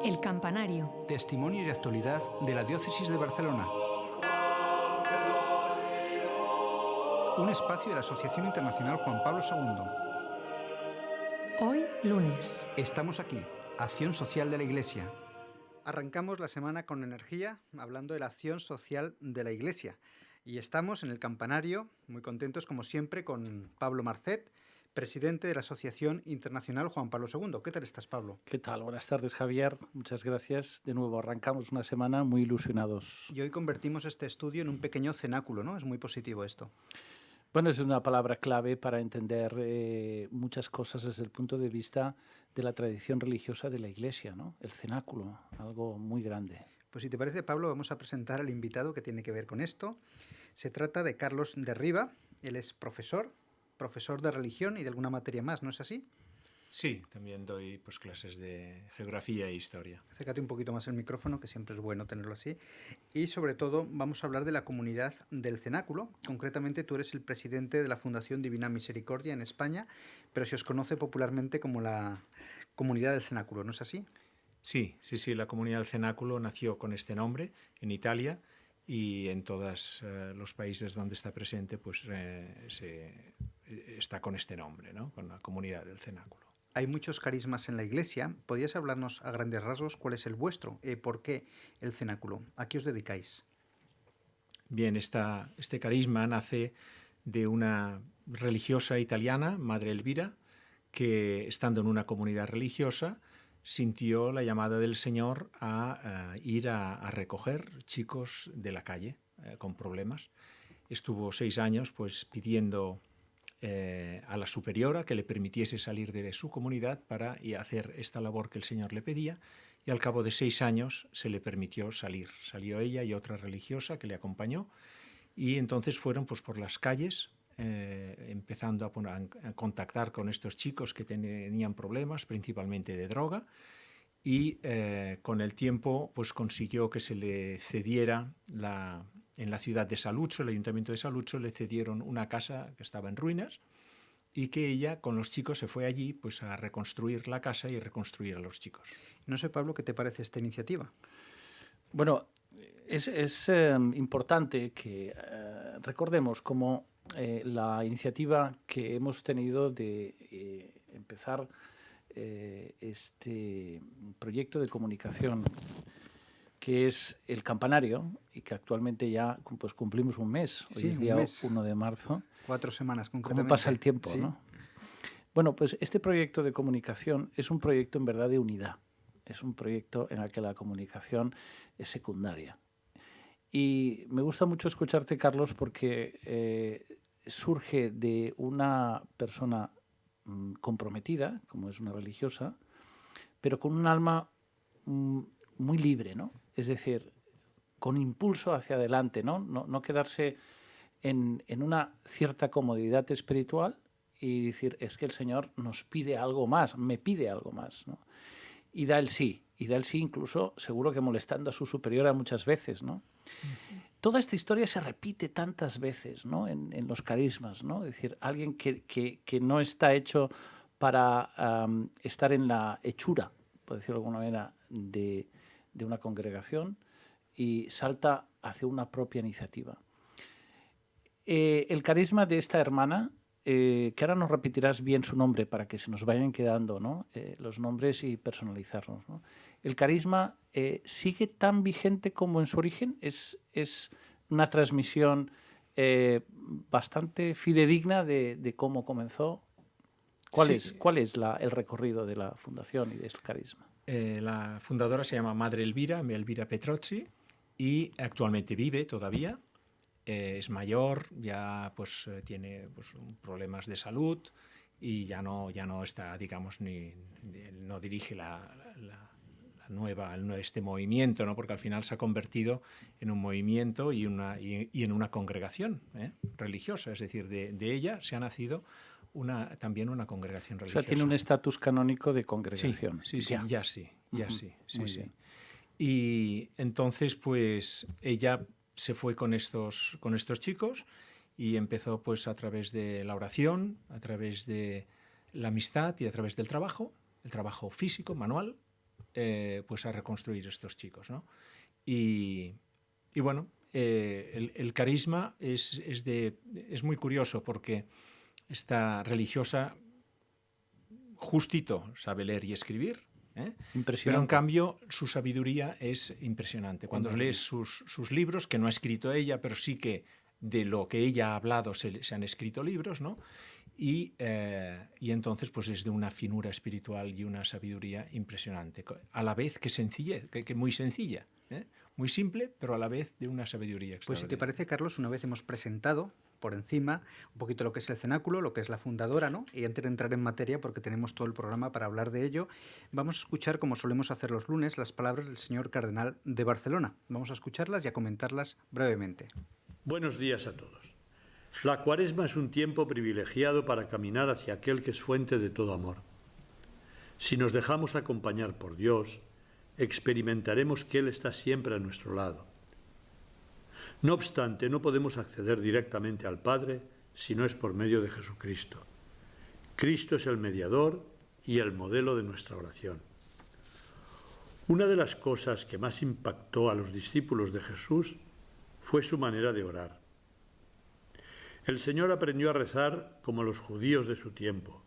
El Campanario. Testimonios y actualidad de la Diócesis de Barcelona. Un espacio de la Asociación Internacional Juan Pablo II. Hoy, lunes. Estamos aquí, Acción Social de la Iglesia. Arrancamos la semana con energía, hablando de la acción social de la Iglesia. Y estamos en el Campanario, muy contentos como siempre, con Pablo Marcet, presidente de la Asociación Internacional Juan Pablo II. ¿Qué tal estás, Pablo? ¿Qué tal? Buenas tardes, Javier. Muchas gracias. De nuevo, arrancamos una semana muy ilusionados. Y hoy convertimos este estudio en un pequeño cenáculo, ¿no? Es muy positivo esto. Bueno, es una palabra clave para entender muchas cosas desde el punto de vista de la tradición religiosa de la Iglesia, ¿no? El cenáculo, algo muy grande. Pues si te parece, Pablo, vamos a presentar al invitado que tiene que ver con esto. Se trata de Carlos de Riba. Él es profesor de religión y de alguna materia más, ¿no es así? Sí, también doy clases de geografía e historia. Acércate un poquito más el micrófono, que siempre es bueno tenerlo así. Y sobre todo vamos a hablar de la comunidad del Cenáculo. Concretamente tú eres el presidente de la Fundación Divina Misericordia en España, pero se os conoce popularmente como la comunidad del Cenáculo, ¿no es así? Sí, la comunidad del Cenáculo nació con este nombre en Italia y en todos los países donde está presente está con este nombre, ¿no? Con la comunidad del Cenáculo. Hay muchos carismas en la Iglesia. ¿Podrías hablarnos a grandes rasgos cuál es el vuestro? ¿Por qué el cenáculo? ¿A qué os dedicáis? Bien, este carisma nace de una religiosa italiana, Madre Elvira, que estando en una comunidad religiosa sintió la llamada del Señor a ir a recoger chicos de la calle con problemas. Estuvo 6 años pidiendo a la superiora que le permitiese salir de su comunidad para hacer esta labor que el Señor le pedía, y al cabo de 6 años se le permitió salir. Salió ella y otra religiosa que le acompañó, y entonces fueron por las calles empezando a contactar con estos chicos que tenían problemas, principalmente de droga, y con el tiempo consiguió que se le cediera en la ciudad de Saluzzo, el ayuntamiento de Saluzzo, le cedieron una casa que estaba en ruinas y que ella con los chicos se fue allí a reconstruir la casa y reconstruir a los chicos. No sé, Pablo, ¿qué te parece esta iniciativa? Bueno, es importante que recordemos cómo la iniciativa que hemos tenido de empezar este proyecto de comunicación que es el Campanario y que actualmente ya cumplimos un mes. Hoy es día 1 de marzo. 4 semanas concretamente. ¿Cómo pasa el tiempo, sí, ¿no? Bueno, pues este proyecto de comunicación es un proyecto en verdad de unidad. Es un proyecto en el que la comunicación es secundaria. Y me gusta mucho escucharte, Carlos, porque surge de una persona comprometida, como es una religiosa, pero con un alma muy libre, ¿no? Es decir, con impulso hacia adelante, ¿no? No quedarse en una cierta comodidad espiritual y decir, es que el Señor nos pide algo más, me pide algo más, ¿no? Y da el sí incluso seguro que molestando a su superiora muchas veces, ¿no? Uh-huh. Toda esta historia se repite tantas veces, ¿no? en los carismas, ¿no? Es decir, alguien que no está hecho para estar en la hechura, por decirlo de alguna manera, de una congregación y salta hacia una propia iniciativa. El carisma de esta hermana, que ahora nos repetirás bien su nombre para que se nos vayan quedando, ¿no? Los nombres y personalizarnos, ¿no? El carisma sigue tan vigente como en su origen, es una transmisión bastante fidedigna de cómo comenzó. ¿Cuál es el recorrido de la fundación y del carisma? La fundadora se llama Madre Elvira Petrozzi, y actualmente vive todavía. Es mayor, ya tiene problemas de salud y ya no está, digamos, no dirige este movimiento, ¿no? Porque al final se ha convertido en un movimiento y en una congregación religiosa, es decir, de ella se ha nacido también una congregación religiosa. O sea, tiene un estatus canónico de congregación. Sí, ya sí. Bien. Y entonces, ella se fue con estos chicos y empezó a través de la oración, a través de la amistad y a través del trabajo, el trabajo físico, manual, pues a reconstruir estos chicos, ¿no? Y bueno, el carisma es muy curioso porque esta religiosa justito sabe leer y escribir, pero en cambio su sabiduría es impresionante. Cuando lees sus libros, que no ha escrito ella, pero sí que de lo que ella ha hablado se han escrito libros, ¿no? Y entonces pues es de una finura espiritual y una sabiduría impresionante, a la vez que sencillez, que muy sencilla, muy simple, pero a la vez de una sabiduría extraordinaria. Pues si te parece, Carlos, una vez hemos presentado por encima un poquito lo que es el cenáculo, lo que es la fundadora, ¿no? Y antes de entrar en materia, porque tenemos todo el programa para hablar de ello, vamos a escuchar, como solemos hacer los lunes, las palabras del señor cardenal de Barcelona. Vamos a escucharlas y a comentarlas brevemente. Buenos días a todos. La Cuaresma es un tiempo privilegiado para caminar hacia aquel que es fuente de todo amor. Si nos dejamos acompañar por Dios, experimentaremos que Él está siempre a nuestro lado. No obstante, no podemos acceder directamente al Padre si no es por medio de Jesucristo. Cristo es el mediador y el modelo de nuestra oración. Una de las cosas que más impactó a los discípulos de Jesús fue su manera de orar. El Señor aprendió a rezar como los judíos de su tiempo.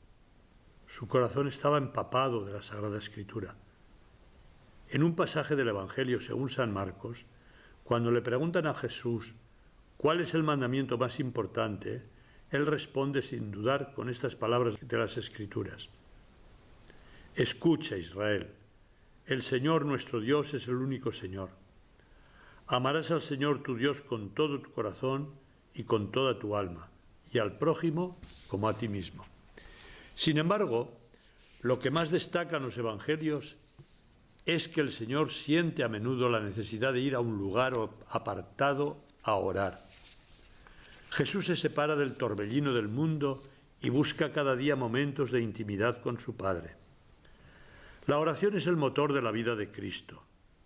Su corazón estaba empapado de la Sagrada Escritura. En un pasaje del Evangelio según San Marcos, cuando le preguntan a Jesús cuál es el mandamiento más importante, Él responde sin dudar con estas palabras de las Escrituras. Escucha, Israel, el Señor nuestro Dios es el único Señor. Amarás al Señor tu Dios con todo tu corazón y con toda tu alma, y al prójimo como a ti mismo. Sin embargo, lo que más destaca en los Evangelios es que el Señor siente a menudo la necesidad de ir a un lugar apartado a orar. Jesús se separa del torbellino del mundo y busca cada día momentos de intimidad con su Padre. La oración es el motor de la vida de Cristo.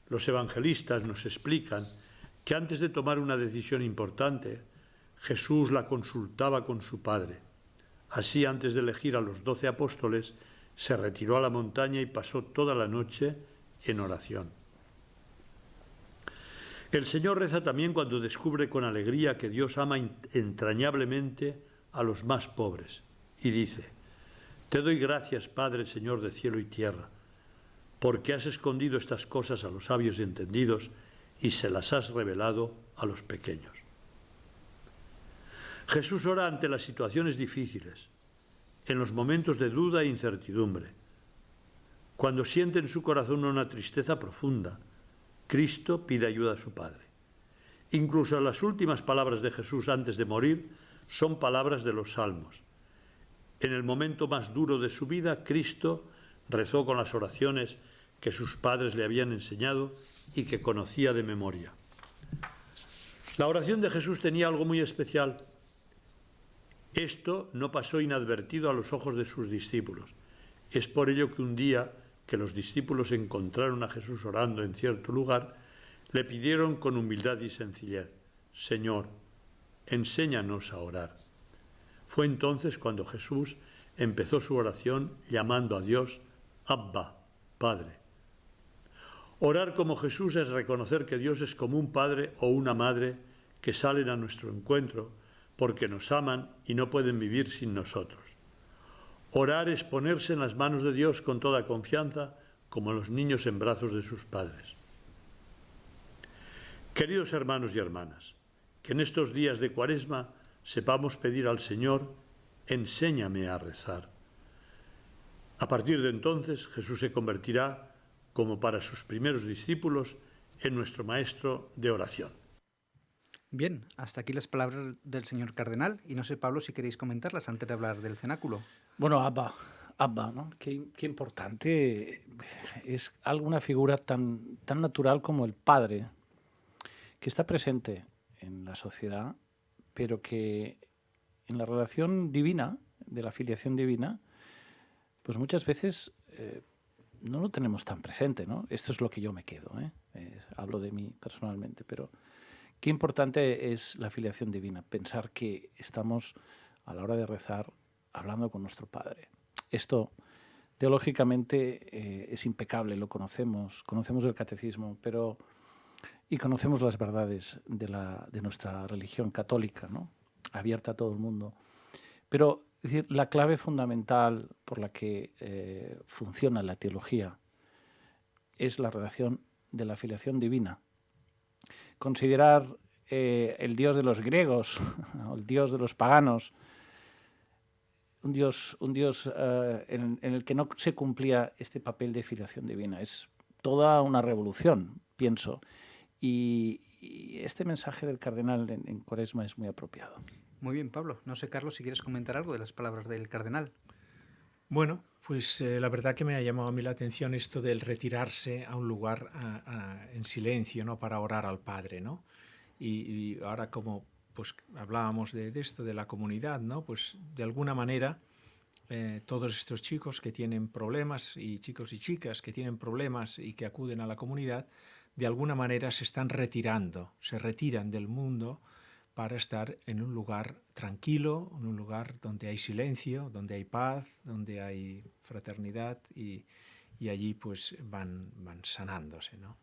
Los evangelistas nos explican que antes de tomar una decisión importante, Jesús la consultaba con su Padre. Así, antes de elegir a los 12 apóstoles, se retiró a la montaña y pasó toda la noche en oración. El Señor reza también cuando descubre con alegría que Dios ama entrañablemente a los más pobres y dice: Te doy gracias, Padre, Señor de cielo y tierra, porque has escondido estas cosas a los sabios y entendidos y se las has revelado a los pequeños. Jesús ora ante las situaciones difíciles, en los momentos de duda e incertidumbre. Cuando siente en su corazón una tristeza profunda, Cristo pide ayuda a su Padre. Incluso las últimas palabras de Jesús antes de morir son palabras de los Salmos. En el momento más duro de su vida, Cristo rezó con las oraciones que sus padres le habían enseñado y que conocía de memoria. La oración de Jesús tenía algo muy especial. Esto no pasó inadvertido a los ojos de sus discípulos. Es por ello que un día que los discípulos encontraron a Jesús orando en cierto lugar, le pidieron con humildad y sencillez: Señor, enséñanos a orar. Fue entonces cuando Jesús empezó su oración llamando a Dios Abba, Padre. Orar como Jesús es reconocer que Dios es como un padre o una madre que salen a nuestro encuentro porque nos aman y no pueden vivir sin nosotros. Orar es ponerse en las manos de Dios con toda confianza, como los niños en brazos de sus padres. Queridos hermanos y hermanas, que en estos días de Cuaresma sepamos pedir al Señor: enséñame a rezar. A partir de entonces, Jesús se convertirá, como para sus primeros discípulos, en nuestro maestro de oración. Bien, hasta aquí las palabras del señor cardenal. Y no sé, Pablo, si queréis comentarlas antes de hablar del cenáculo. Bueno, Abba, ¿no? Qué importante. Es alguna figura tan natural como el Padre, que está presente en la sociedad, pero que en la relación divina, de la filiación divina, pues muchas veces no lo tenemos tan presente, ¿no? Esto es lo que yo me quedo, hablo de mí personalmente, pero qué importante es la filiación divina, pensar que estamos a la hora de rezar hablando con nuestro Padre. Esto Teológicamente es impecable, lo conocemos el catecismo, y conocemos las verdades de nuestra religión católica, ¿no? Abierta a todo el mundo. Pero es decir, la clave fundamental por la que funciona la teología es la relación de la filiación divina. Considerar el Dios de los griegos o el Dios de los paganos un Dios en el que no se cumplía este papel de filiación divina. Es toda una revolución, pienso. Y este mensaje del cardenal en Cuaresma es muy apropiado. Muy bien, Pablo. No sé, Carlos, si quieres comentar algo de las palabras del cardenal. Bueno, pues la verdad que me ha llamado a mí la atención esto del retirarse a un lugar en silencio, ¿no? Para orar al Padre, ¿no? Y ahora como pues hablábamos de esto, de la comunidad, ¿no? Pues de alguna manera todos estos chicos que tienen problemas y chicos y chicas que tienen problemas y que acuden a la comunidad, de alguna manera se están retirando, se retiran del mundo para estar en un lugar tranquilo, en un lugar donde hay silencio, donde hay paz, donde hay fraternidad y allí pues van sanándose, ¿no?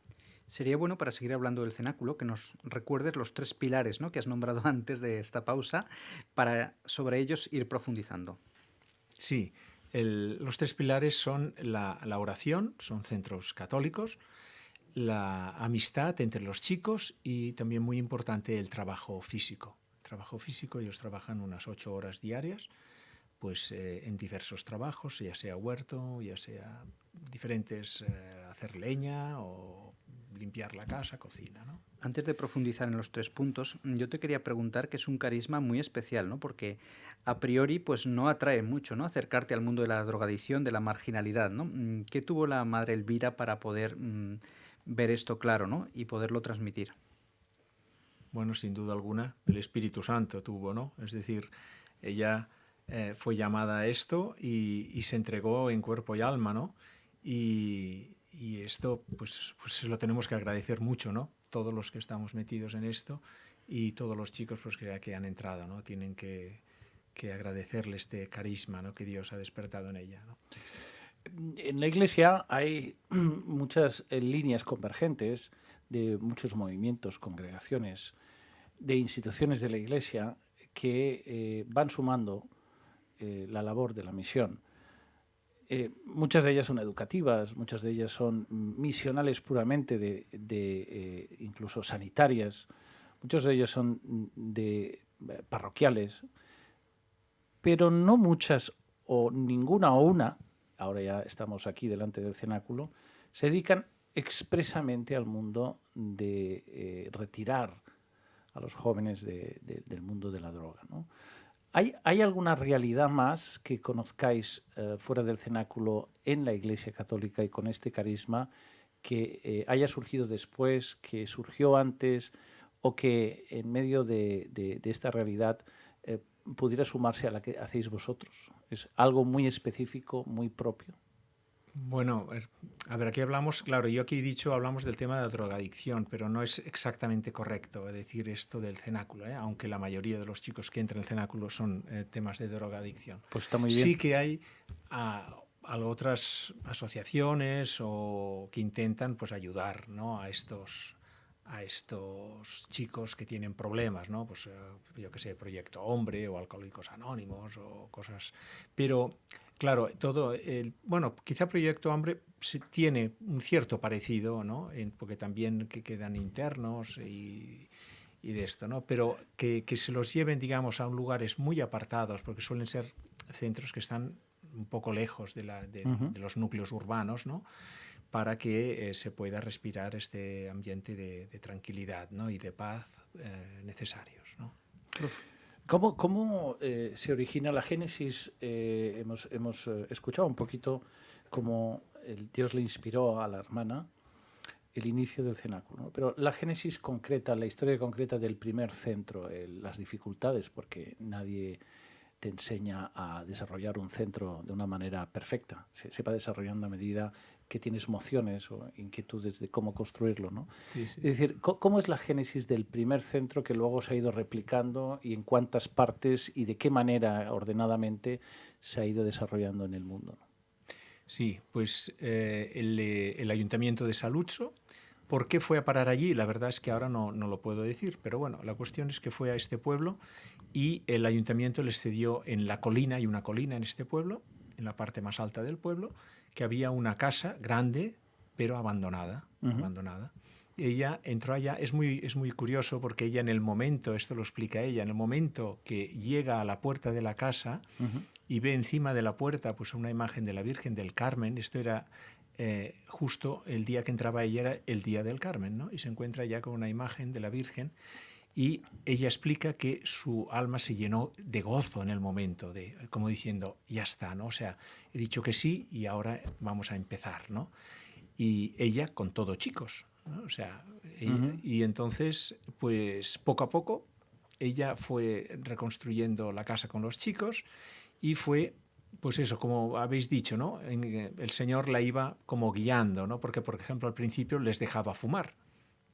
Sería bueno, para seguir hablando del cenáculo, que nos recuerdes los 3 pilares, ¿no?, que has nombrado antes de esta pausa, para sobre ellos ir profundizando. Sí, los 3 pilares son la oración, son centros católicos, la amistad entre los chicos y también muy importante el trabajo físico. Trabajo físico, ellos trabajan unas 8 horas diarias, pues en diversos trabajos, ya sea huerto, ya sea diferentes, hacer leña o limpiar la casa, cocina, ¿no? Antes de profundizar en los 3 puntos, yo te quería preguntar que es un carisma muy especial, ¿no? Porque a priori pues no atrae mucho, ¿no?, acercarte al mundo de la drogadicción, de la marginalidad, ¿no? ¿Qué tuvo la Madre Elvira para poder ver esto claro, ¿no?, y poderlo transmitir? Bueno, sin duda alguna, el Espíritu Santo tuvo, ¿no? Es decir, ella fue llamada a esto y se entregó en cuerpo y alma, ¿no? Y esto, pues se lo tenemos que agradecer mucho, ¿no? Todos los que estamos metidos en esto y todos los chicos pues, que han entrado, ¿no? Tienen que agradecerle este carisma, ¿no?, que Dios ha despertado en ella, ¿no? En la Iglesia hay muchas líneas convergentes de muchos movimientos, congregaciones, de instituciones de la Iglesia que van sumando la labor de la misión. Muchas de ellas son educativas, muchas de ellas son misionales puramente, incluso sanitarias, muchas de ellas son parroquiales, pero no muchas o ninguna o una, ahora ya estamos aquí delante del cenáculo, se dedican expresamente al mundo de retirar a los jóvenes del mundo de la droga, ¿no? ¿Hay alguna realidad más que conozcáis fuera del cenáculo en la Iglesia Católica y con este carisma que haya surgido después, que surgió antes o que en medio de esta realidad pudiera sumarse a la que hacéis vosotros? ¿Es algo muy específico, muy propio? Bueno, a ver, aquí hablamos, claro, yo aquí he dicho, hablamos del tema de la drogadicción, pero no es exactamente correcto decir esto del cenáculo, aunque la mayoría de los chicos que entran al cenáculo son temas de drogadicción. Pues está muy bien. Sí que hay otras asociaciones o que intentan pues ayudar, ¿no?, a estos chicos que tienen problemas, ¿no? Pues yo que sé, Proyecto Hombre o Alcohólicos Anónimos o cosas. Pero claro, bueno, quizá Proyecto Hombre tiene un cierto parecido, ¿no?, porque también que quedan internos y de esto, ¿no? Pero que se los lleven, digamos, a lugares muy apartados, porque suelen ser centros que están un poco lejos de los núcleos urbanos, ¿no?, para que se pueda respirar este ambiente de tranquilidad, ¿no?, y de paz necesarios, ¿no? ¿Cómo se origina la génesis? Hemos escuchado un poquito cómo Dios le inspiró a la hermana el inicio del cenáculo, ¿no? Pero la génesis concreta, la historia concreta del primer centro, las dificultades, porque nadie te enseña a desarrollar un centro de una manera perfecta. Se va desarrollando a medida que tienes mociones o inquietudes de cómo construirlo, ¿no? Sí, sí. Es decir, ¿cómo es la génesis del primer centro que luego se ha ido replicando y en cuántas partes y de qué manera ordenadamente se ha ido desarrollando en el mundo, ¿no? Sí, pues el Ayuntamiento de Saluzzo. ¿Por qué fue a parar allí? La verdad es que ahora no lo puedo decir, pero bueno, la cuestión es que fue a este pueblo y el ayuntamiento les cedió en la colina, hay una colina en este pueblo, en la parte más alta del pueblo, que había una casa grande, pero abandonada. Abandonada. Ella entró allá, es muy curioso porque ella en el momento, esto lo explica ella, en el momento que llega a la puerta de la casa y ve encima de la puerta pues una imagen de la Virgen del Carmen, esto era justo el día que entraba ella, era el día del Carmen, ¿no? Y se encuentra ya con una imagen de la Virgen y ella explica que su alma se llenó de gozo en el momento, como diciendo, ya está, ¿no? O sea, he dicho que sí y ahora vamos a empezar, ¿no? Y ella con todo chicos, ¿no? O sea, y entonces, pues poco a poco, ella fue reconstruyendo la casa con los chicos y fue, pues eso, como habéis dicho, ¿no? El Señor la iba como guiando, ¿no? Porque, por ejemplo, al principio les dejaba fumar,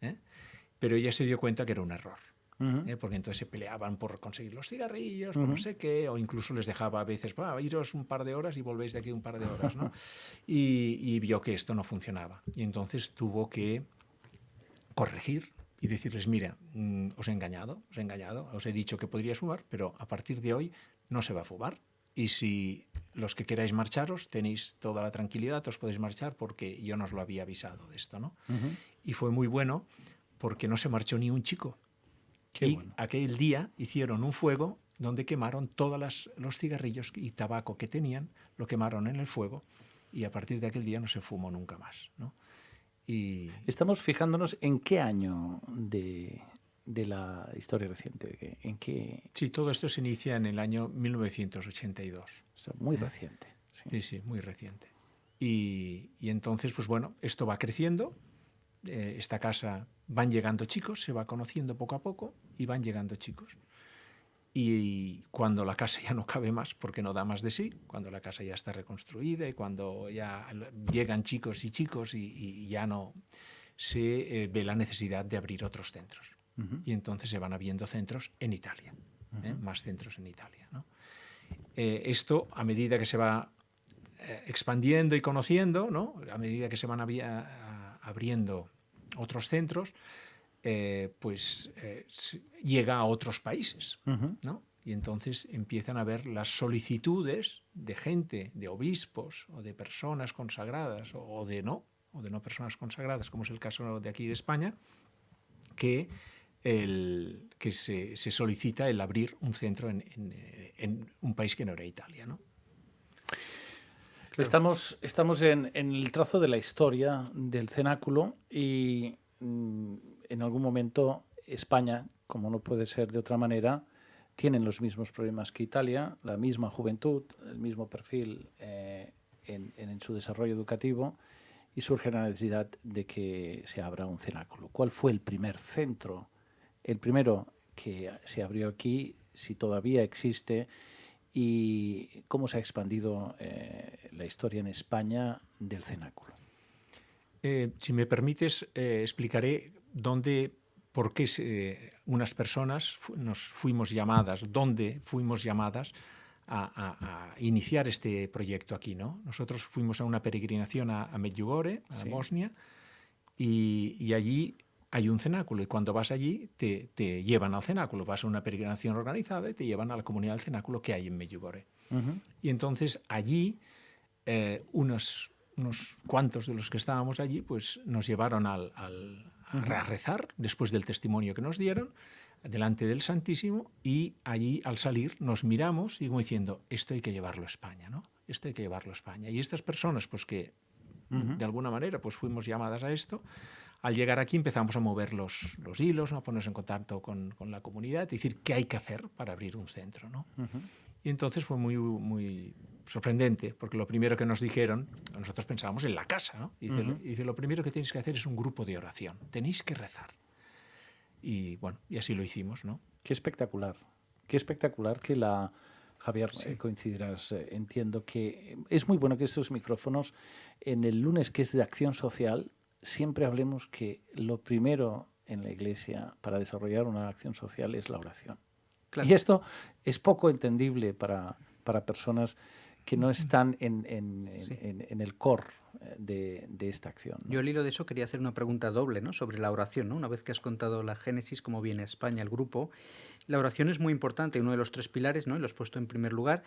¿eh? Pero ella se dio cuenta que era un error. Porque entonces se peleaban por conseguir los cigarrillos, por no sé qué, o incluso les dejaba a veces, iros un par de horas y volvéis de aquí un par de horas, ¿no? Y vio que esto no funcionaba. Y entonces tuvo que corregir y decirles, mira, os he engañado, os he dicho que podríais fumar, pero a partir de hoy no se va a fumar. Y si los que queráis marcharos, tenéis toda la tranquilidad, os podéis marchar porque yo no os lo había avisado de esto, ¿no? Y fue muy bueno porque no se marchó ni un chico. Bueno. Aquel día hicieron un fuego donde quemaron todos los cigarrillos y tabaco que tenían, lo quemaron en el fuego y a partir de aquel día no se fumó nunca más, ¿no? Y estamos fijándonos en qué año de la historia reciente, en qué... Sí, todo esto se inicia en el año 1982. O sea, muy reciente. Sí, muy reciente. Y entonces, pues bueno, esto va creciendo. Esta casa van llegando chicos, se va conociendo poco a poco y van llegando chicos. Y cuando la casa ya no cabe más, porque no da más de sí, cuando la casa ya está reconstruida y cuando ya llegan chicos y ya no se ve la necesidad de abrir otros centros. Y entonces se van abriendo centros en Italia, más centros en Italia, ¿no? Esto, a medida que se va expandiendo y conociendo, ¿no? A medida que se van abriendo otros centros, llega a otros países, ¿no? Y entonces empiezan a ver las solicitudes de gente, de obispos o de personas consagradas o de no personas consagradas, como es el caso de aquí de España, que se solicita el abrir un centro en un país que no era Italia, ¿no? Claro. Estamos en el trazo de la historia del cenáculo y en algún momento España, como no puede ser de otra manera, tienen los mismos problemas que Italia, la misma juventud, el mismo perfil en su desarrollo educativo y surge la necesidad de que se abra un cenáculo. ¿Cuál fue el primer centro? El primero que se abrió aquí, si todavía existe, y cómo se ha expandido la historia en España del cenáculo. Si me permites, explicaré por qué unas personas fuimos llamadas a iniciar este proyecto aquí, ¿no? Nosotros fuimos a una peregrinación a Medjugorje, a Bosnia, y allí hay un cenáculo, y cuando vas allí te llevan al cenáculo, vas a una peregrinación organizada y te llevan a la comunidad del cenáculo que hay en Medjugorje. Y entonces allí unos cuantos de los que estábamos allí pues nos llevaron a rezar después del testimonio que nos dieron delante del Santísimo, y allí al salir nos miramos y como diciendo, esto hay que llevarlo a España, ¿no? Esto hay que llevarlo a España. Y estas personas pues que de alguna manera pues fuimos llamadas a esto, al llegar aquí empezamos a mover los hilos, ¿no? A ponernos en contacto con la comunidad, decir qué hay que hacer para abrir un centro, ¿no? Y entonces fue muy, muy sorprendente, porque lo primero que nos dijeron, nosotros pensábamos en la casa, ¿no? Dice, lo primero que tenéis que hacer es un grupo de oración, tenéis que rezar. Y bueno, y así lo hicimos, ¿no? Qué espectacular que Javier, coincidirás, entiendo que es muy bueno que estos micrófonos, en el lunes que es de acción social, siempre hablemos que lo primero en la Iglesia para desarrollar una acción social es la oración. Claro. Y esto es poco entendible para personas que no están en Sí. el core de esta acción, ¿no? Yo al hilo de eso quería hacer una pregunta doble, ¿no? Sobre la oración, ¿no? Una vez que has contado la génesis, cómo viene a España el grupo, la oración es muy importante, uno de los 3 pilares, ¿no? Y lo has puesto en primer lugar.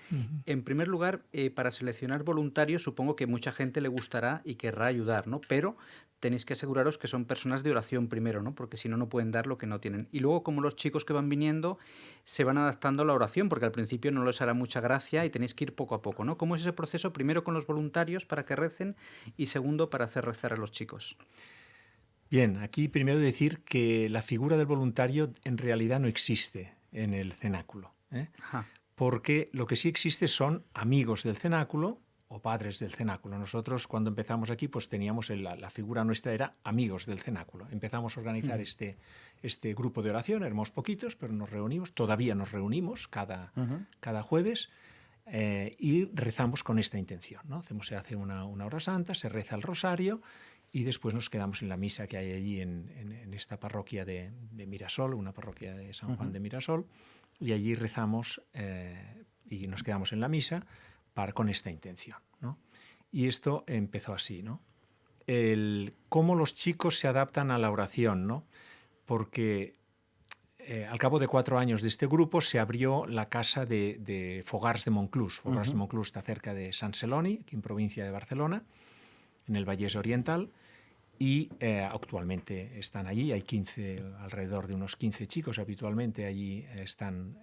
En primer lugar, para seleccionar voluntarios, supongo que mucha gente le gustará y querrá ayudar, ¿no? Pero tenéis que aseguraros que son personas de oración primero, ¿no? Porque si no, no pueden dar lo que no tienen. Y luego, como los chicos que van viniendo se van adaptando a la oración, porque al principio no les hará mucha gracia y tenéis que ir poco a poco, ¿no? ¿Cómo es ese proceso? Primero con los voluntarios para que recen y segundo para hacer rezar a los chicos. Bien, aquí primero decir que la figura del voluntario en realidad no existe en el cenáculo, ¿eh? Ajá. Porque lo que sí existe son amigos del cenáculo o padres del cenáculo. Nosotros cuando empezamos aquí pues teníamos la figura nuestra era amigos del cenáculo. Empezamos a organizar este grupo de oración, éramos poquitos, pero nos reunimos, todavía nos reunimos cada jueves y rezamos con esta intención, ¿no? Se hace una hora santa, se reza el rosario y después nos quedamos en la misa que hay allí en esta parroquia de Mirasol, una parroquia de San Juan de Mirasol, y allí rezamos y nos quedamos en la misa con esta intención, ¿no? Y esto empezó así, ¿no? Cómo los chicos se adaptan a la oración, ¿no? Porque al cabo de 4 años de este grupo se abrió la casa de Fogars de Monclús. Fogars de Monclús está cerca de Sant Celoni, aquí en provincia de Barcelona, en el Vallès Oriental, y actualmente están allí. Hay alrededor de unos 15 chicos habitualmente allí están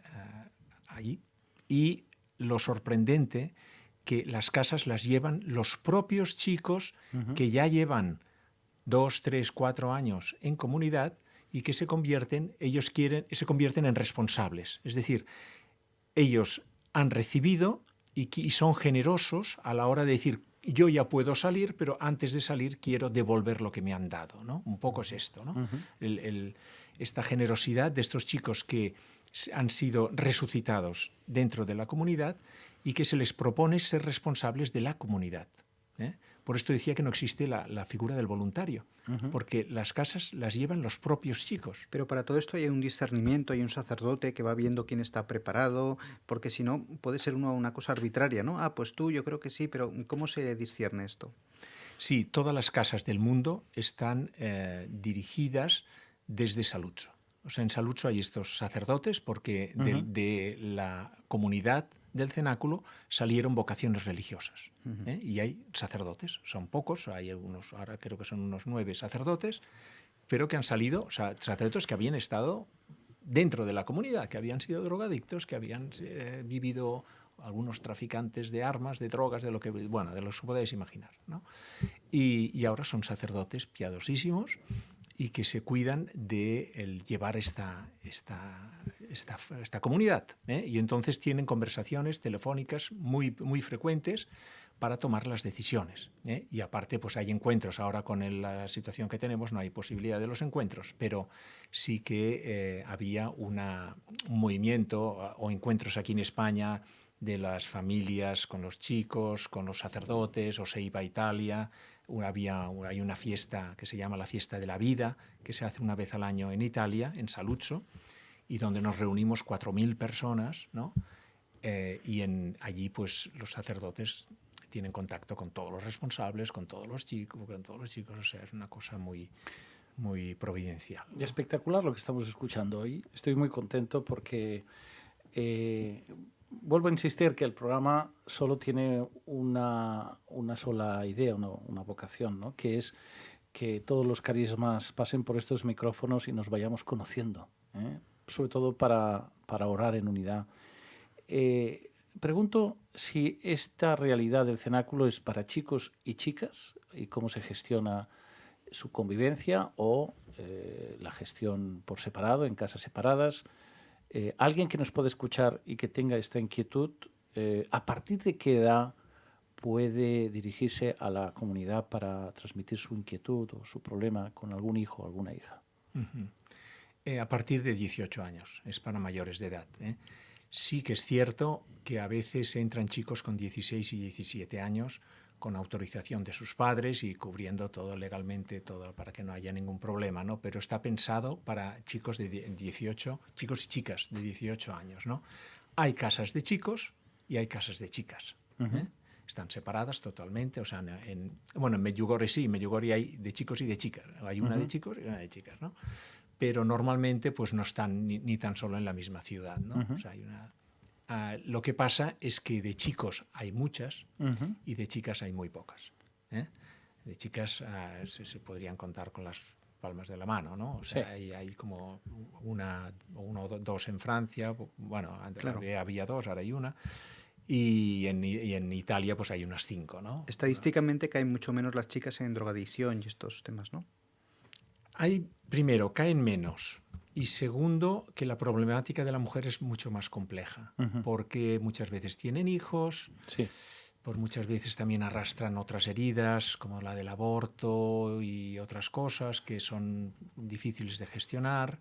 allí. Y lo sorprendente que las casas las llevan los propios chicos que ya llevan 2, 3, 4 años en comunidad y que se convierten en responsables. Es decir, ellos han recibido y son generosos a la hora de decir, yo ya puedo salir, pero antes de salir quiero devolver lo que me han dado, ¿no? Un poco es esto, ¿no? Esta generosidad de estos chicos que han sido resucitados dentro de la comunidad y que se les propone ser responsables de la comunidad, ¿eh? Por esto decía que no existe la figura del voluntario, porque las casas las llevan los propios chicos. Pero para todo esto hay un discernimiento, hay un sacerdote que va viendo quién está preparado, porque si no puede ser una cosa arbitraria, ¿no? Ah, pues tú, yo creo que sí, pero ¿cómo se discierne esto? Sí, todas las casas del mundo están dirigidas desde Saluzzo. O sea, en Saluzzo hay estos sacerdotes porque de la comunidad del cenáculo salieron vocaciones religiosas, ¿eh? Y hay sacerdotes, son pocos, hay algunos, ahora creo que son unos 9 sacerdotes, pero que han salido, o sea, sacerdotes que habían estado dentro de la comunidad, que habían sido drogadictos, que habían vivido algunos traficantes de armas, de drogas, de lo que podéis imaginar, ¿no? Y ahora son sacerdotes piadosísimos y que se cuidan de llevar esta comunidad, ¿eh? Y entonces tienen conversaciones telefónicas muy, muy frecuentes para tomar las decisiones, ¿eh? Y aparte pues hay encuentros. Ahora con la situación que tenemos no hay posibilidad de los encuentros, pero sí que había un movimiento o encuentros aquí en España de las familias con los chicos, con los sacerdotes, o se iba a Italia. Hay una fiesta que se llama la Fiesta de la Vida, que se hace una vez al año en Italia, en Saluzzo, y donde nos reunimos 4.000 personas, ¿no? Allí pues los sacerdotes tienen contacto con todos los responsables, con todos los chicos, o sea, es una cosa muy, muy providencial, ¿no? Y espectacular lo que estamos escuchando hoy. Estoy muy contento porque vuelvo a insistir que el programa solo tiene una sola idea, una vocación, ¿no? Que es que todos los carismas pasen por estos micrófonos y nos vayamos conociendo, ¿eh? Sobre todo para orar en unidad. Pregunto si esta realidad del cenáculo es para chicos y chicas y cómo se gestiona su convivencia o la gestión por separado, en casas separadas. Alguien que nos puede escuchar y que tenga esta inquietud, ¿a partir de qué edad puede dirigirse a la comunidad para transmitir su inquietud o su problema con algún hijo o alguna hija? A partir de 18 años, es para mayores de edad, ¿eh? Sí que es cierto que a veces entran chicos con 16 y 17 años con autorización de sus padres y cubriendo todo legalmente, todo para que no haya ningún problema, ¿no? Pero está pensado para chicos de 18, chicos y chicas de 18 años, ¿no? Hay casas de chicos y hay casas de chicas, ¿eh? Están separadas totalmente. O sea, bueno, en Medjugorje sí, en Medjugorje hay de chicos y de chicas. Hay una de chicos y una de chicas, ¿no? Pero normalmente pues no están ni tan solo en la misma ciudad, ¿no? O sea, hay una... lo que pasa es que de chicos hay muchas y de chicas hay muy pocas, ¿eh? De chicas se podrían contar con las palmas de la mano, ¿no? O sea, Sí. hay como uno o dos en Francia, bueno, antes había dos, ahora hay una, y en Italia pues hay unas 5, ¿no? Estadísticamente caen mucho menos las chicas en drogadicción y estos temas, ¿no? Primero, caen menos. Y segundo, que la problemática de la mujer es mucho más compleja, porque muchas veces tienen hijos, Sí. pues muchas veces también arrastran otras heridas, como la del aborto y otras cosas que son difíciles de gestionar,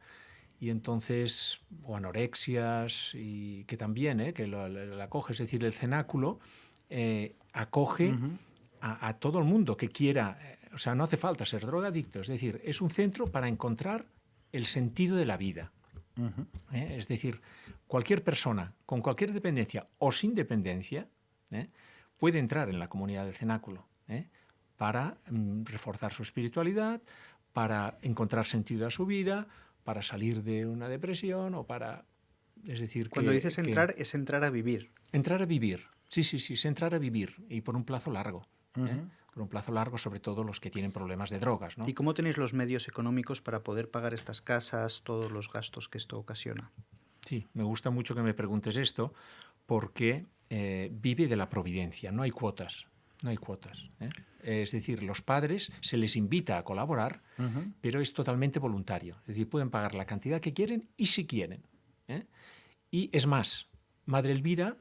y entonces, o anorexias, y que también, que la acoge, es decir, el cenáculo acoge a todo el mundo que quiera, o sea, no hace falta ser drogadicto, es decir, es un centro para encontrar el sentido de la vida. Es decir, cualquier persona con cualquier dependencia o sin dependencia puede entrar en la comunidad del cenáculo para reforzar su espiritualidad, para encontrar sentido a su vida, para salir de una depresión o para... Es decir, cuando dices entrar, es entrar a vivir. Entrar a vivir, sí, es entrar a vivir y por un plazo largo. Por un plazo largo, sobre todo los que tienen problemas de drogas, ¿no? ¿Y cómo tenéis los medios económicos para poder pagar estas casas, todos los gastos que esto ocasiona? Sí, me gusta mucho que me preguntes esto porque vive de la providencia, no hay cuotas. No hay cuotas. Es decir, los padres se les invita a colaborar, pero es totalmente voluntario. Es decir, pueden pagar la cantidad que quieren y si quieren. Y es más, Madre Elvira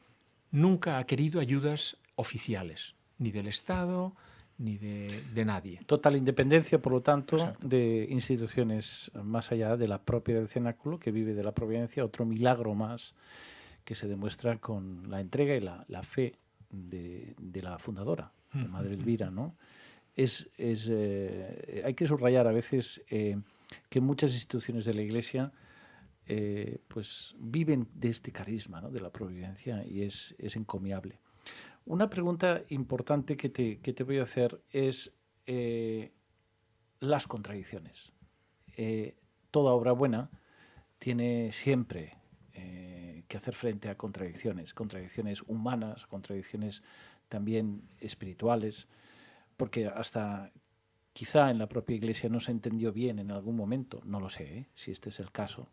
nunca ha querido ayudas oficiales, ni del Estado, ni de nadie. Total independencia, por lo tanto, Exacto. de instituciones más allá de la propia del cenáculo, que vive de la providencia, otro milagro más que se demuestra con la entrega y la fe de la fundadora, de Madre Elvira, ¿no? Hay que subrayar a veces que muchas instituciones de la Iglesia pues viven de este carisma, ¿no?, de la providencia, y es encomiable. Una pregunta importante que te voy a hacer es las contradicciones. Toda obra buena tiene siempre que hacer frente a contradicciones humanas, contradicciones también espirituales, porque hasta quizá en la propia Iglesia no se entendió bien en algún momento, no lo sé si este es el caso,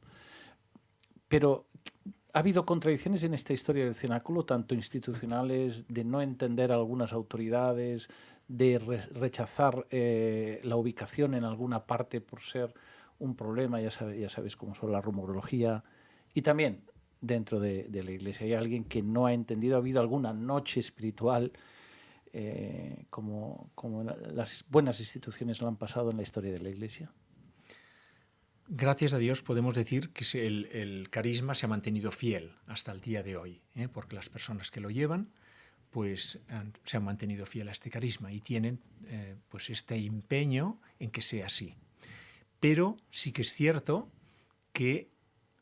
pero ha habido contradicciones en esta historia del cenáculo, tanto institucionales, de no entender a algunas autoridades, de rechazar la ubicación en alguna parte por ser un problema, ya sabes cómo son la rumorología, y también dentro de la Iglesia hay alguien que no ha entendido, ha habido alguna noche espiritual, como las buenas instituciones lo han pasado en la historia de la Iglesia. Gracias a Dios podemos decir que el carisma se ha mantenido fiel hasta el día de hoy, porque las personas que lo llevan pues se han mantenido fiel a este carisma y tienen pues este empeño en que sea así. Pero sí que es cierto que,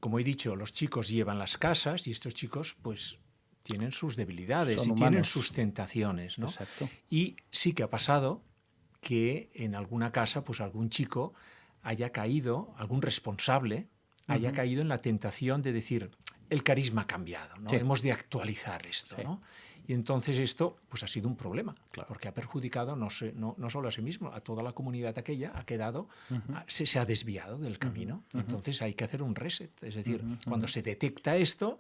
como he dicho, los chicos llevan las casas y estos chicos pues tienen sus debilidades y tienen sus tentaciones, ¿no? Exacto. Y sí que ha pasado que en alguna casa pues algún chico haya caído, algún responsable haya caído en la tentación de decir, el carisma ha cambiado, ¿no? Sí. Hemos de actualizar esto, Sí. ¿no? Y entonces esto pues ha sido un problema, claro, porque ha perjudicado no solo a sí mismo, a toda la comunidad aquella, ha quedado, se ha desviado del camino. Entonces hay que hacer un reset, es decir, cuando se detecta esto,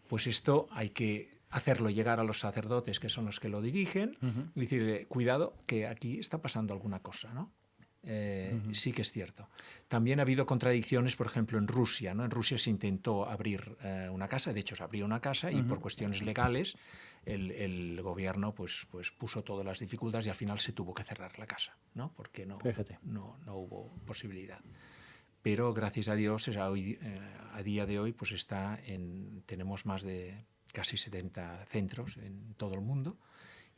pues esto hay que hacerlo llegar a los sacerdotes, que son los que lo dirigen, y decirle, cuidado, que aquí está pasando alguna cosa, ¿no? Sí que es cierto. También ha habido contradicciones, por ejemplo, en Rusia, ¿no? En Rusia se intentó abrir una casa, de hecho se abrió una casa y por cuestiones legales el gobierno pues puso todas las dificultades y al final se tuvo que cerrar la casa, ¿no? Porque no hubo posibilidad. Pero gracias a Dios a día de hoy pues tenemos más de casi 70 centros en todo el mundo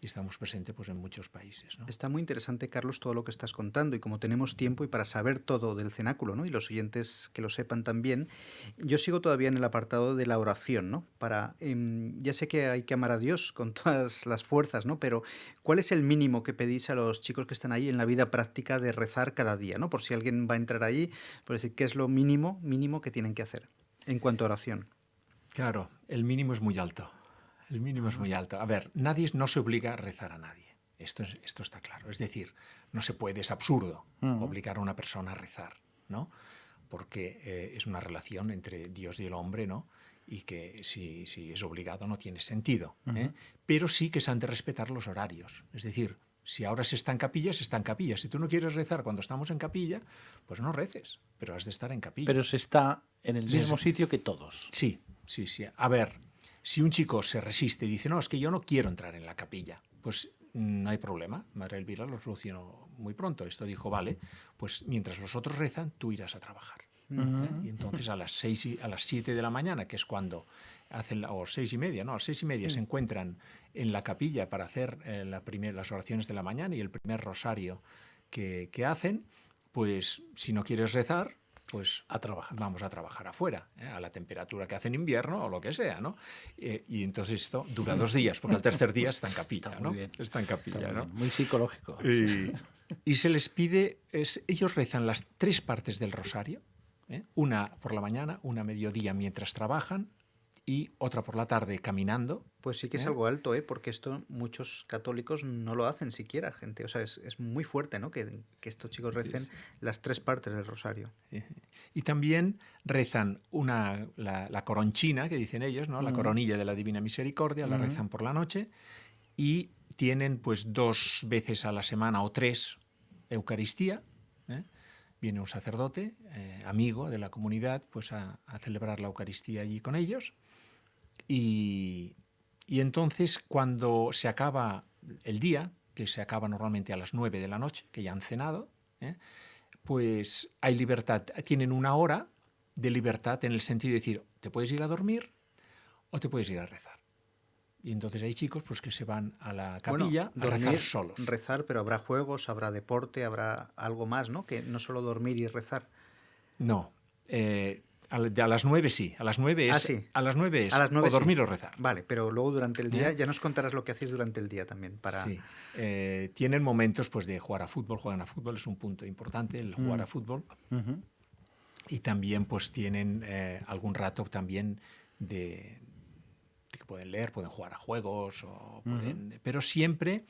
y estamos presentes pues, en muchos países, ¿no? Está muy interesante, Carlos, todo lo que estás contando, y como tenemos tiempo y para saber todo del cenáculo, ¿no? Y los oyentes que lo sepan también, yo sigo todavía en el apartado de la oración, ¿no? Ya sé que hay que amar a Dios con todas las fuerzas, ¿no? Pero ¿cuál es el mínimo que pedís a los chicos que están ahí en la vida práctica de rezar cada día, ¿no? Por si alguien va a entrar ahí, por decir, ¿qué es lo mínimo que tienen que hacer en cuanto a oración? Claro, el mínimo es muy alto. El mínimo es muy alto. A ver, nadie no se obliga a rezar a nadie. Esto está claro. Es decir, no se puede, es absurdo obligar a una persona a rezar, ¿no? Porque es una relación entre Dios y el hombre, ¿no? Y que si es obligado no tiene sentido. Pero sí que se han de respetar los horarios. Es decir, si ahora se está en capilla, se está en capilla. Si tú no quieres rezar cuando estamos en capilla, pues no reces, pero has de estar en capilla. Pero se está en el mismo sitio que todos. Sí. A ver, si un chico se resiste y dice, no, es que yo no quiero entrar en la capilla, pues no hay problema. Madre Elvira lo solucionó muy pronto. Esto dijo, vale, pues mientras los otros rezan, tú irás a trabajar. Y entonces a las 7 de la mañana, que es cuando hacen, o 6:30, ¿no? A las 6:30 se encuentran en la capilla para hacer las oraciones de la mañana y el primer rosario que hacen, pues si no quieres rezar, pues a trabajar. Vamos a trabajar afuera, a la temperatura que hace en invierno o lo que sea, ¿no? Y entonces esto dura 2 días, porque al tercer día está en capilla, está ¿no? Muy bien. Está en capilla, está ¿no? Muy psicológico. Y se les pide, ellos rezan las 3 partes del rosario, una por la mañana, una a mediodía mientras trabajan y otra por la tarde caminando. Pues sí que es algo alto, porque esto muchos católicos no lo hacen siquiera, gente. O sea, es muy fuerte, ¿no? Que estos chicos recen las 3 partes del rosario. Y también rezan la coronchina, que dicen ellos, ¿no? La coronilla de la Divina Misericordia, la rezan por la noche y tienen pues 2 veces a la semana o 3 Eucaristía. Viene un sacerdote, amigo de la comunidad, pues a celebrar la Eucaristía allí con ellos. Y entonces cuando se acaba el día, que se acaba normalmente a las 9 de la noche, que ya han cenado, pues hay libertad. Tienen una hora de libertad en el sentido de decir, te puedes ir a dormir o te puedes ir a rezar. Y entonces hay chicos pues, que se van a la capilla a rezar solos. Rezar, pero habrá juegos, habrá deporte, habrá algo más, ¿no? Que no solo dormir y rezar. No. A las 9 sí. A las 9 es, sí. a las 9 es a las 9 o dormir sí. o rezar. Vale, pero luego durante el día ya nos contarás lo que hacéis durante el día también. Sí. Tienen momentos pues, de jugar a fútbol, juegan a fútbol, es un punto importante el jugar a fútbol. Y también pues tienen algún rato también de que pueden leer, pueden jugar a juegos, pero siempre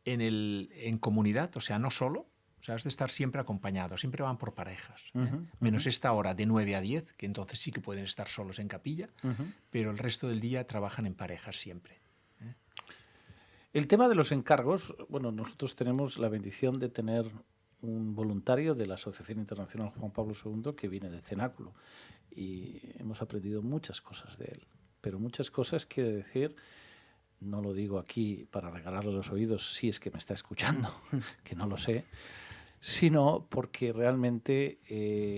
en comunidad, o sea, no solo. O sea, has de estar siempre acompañado, siempre van por parejas. Menos esta hora de 9 a 10, que entonces sí que pueden estar solos en capilla, pero el resto del día trabajan en parejas siempre. El tema de los encargos, bueno, nosotros tenemos la bendición de tener un voluntario de la Asociación Internacional Juan Pablo II que viene del cenáculo y hemos aprendido muchas cosas de él, pero muchas cosas quiere decir, no lo digo aquí para regalarle los oídos si es que me está escuchando, que no lo sé, sino porque realmente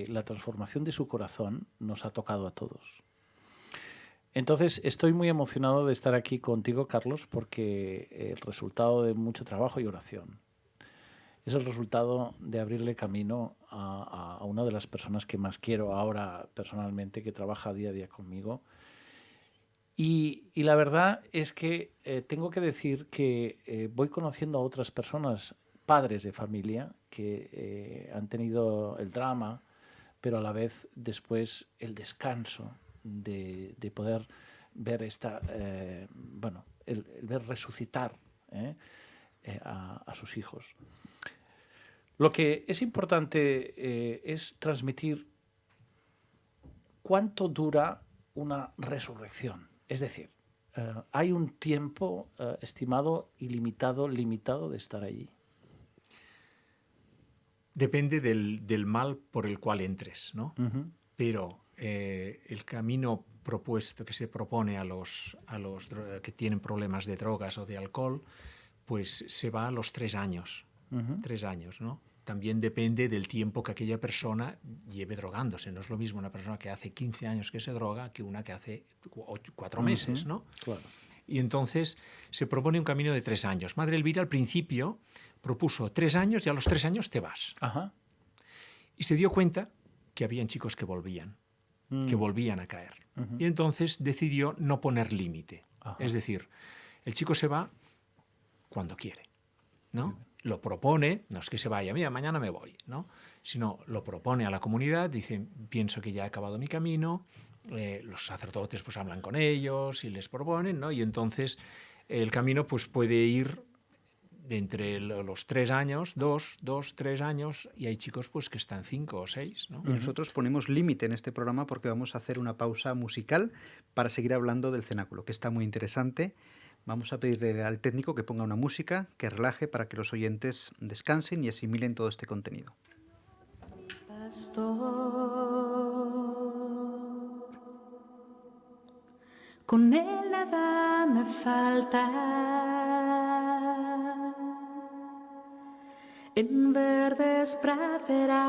la transformación de su corazón nos ha tocado a todos. Entonces, estoy muy emocionado de estar aquí contigo, Carlos, porque el resultado de mucho trabajo y oración es el resultado de abrirle camino a una de las personas que más quiero ahora personalmente, que trabaja día a día conmigo. Y la verdad es que tengo que decir que voy conociendo a otras personas, padres de familia, que han tenido el drama, pero a la vez después el descanso de poder ver el ver resucitar a sus hijos. Lo que es importante es transmitir cuánto dura una resurrección. Es decir, hay un tiempo estimado y limitado de estar allí. Depende del mal por el cual entres, ¿no? Pero el camino propuesto que se propone a los que tienen problemas de drogas o de alcohol, pues se va a los 3 años. 3 años, ¿no? También depende del tiempo que aquella persona lleve drogándose. No es lo mismo una persona que hace 15 años que se droga que una que hace 4 meses, ¿no? Claro. Y entonces se propone un camino de 3 años. Madre Elvira al principio propuso 3 años y a los 3 años te vas. Ajá. Y se dio cuenta que habían chicos que volvían a caer. Y entonces decidió no poner límite. Es decir, el chico se va cuando quiere, ¿no? Lo propone, no es que se vaya, mira, mañana me voy, ¿no? Sino lo propone a la comunidad, dice, pienso que ya he acabado mi camino, los sacerdotes pues hablan con ellos y les proponen, ¿no? Y entonces el camino pues puede ir de entre los 3 años, 2, 3 años, y hay chicos pues que están 5 o 6, ¿no? Y nosotros ponemos límite en este programa porque vamos a hacer una pausa musical para seguir hablando del cenáculo, que está muy interesante. Vamos a pedirle al técnico que ponga una música que relaje para que los oyentes descansen y asimilen todo este contenido. Pastor, con él nada me falta. En verdes praderas,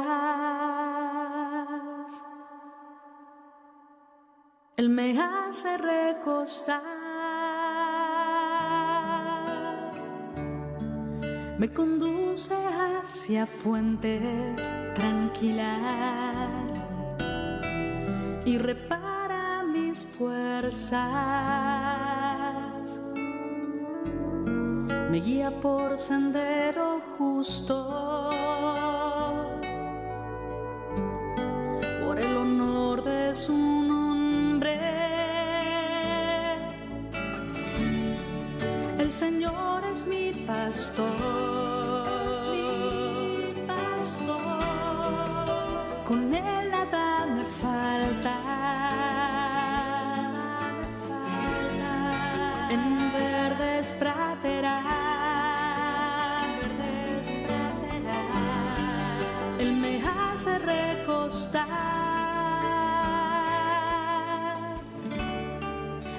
él me hace recostar, me conduce hacia fuentes tranquilas y repara mis fuerzas. Me guía por sendero justo, por el honor de su nombre. El Señor es mi pastor, con él nada me falta. En verdes praderas, él me hace recostar,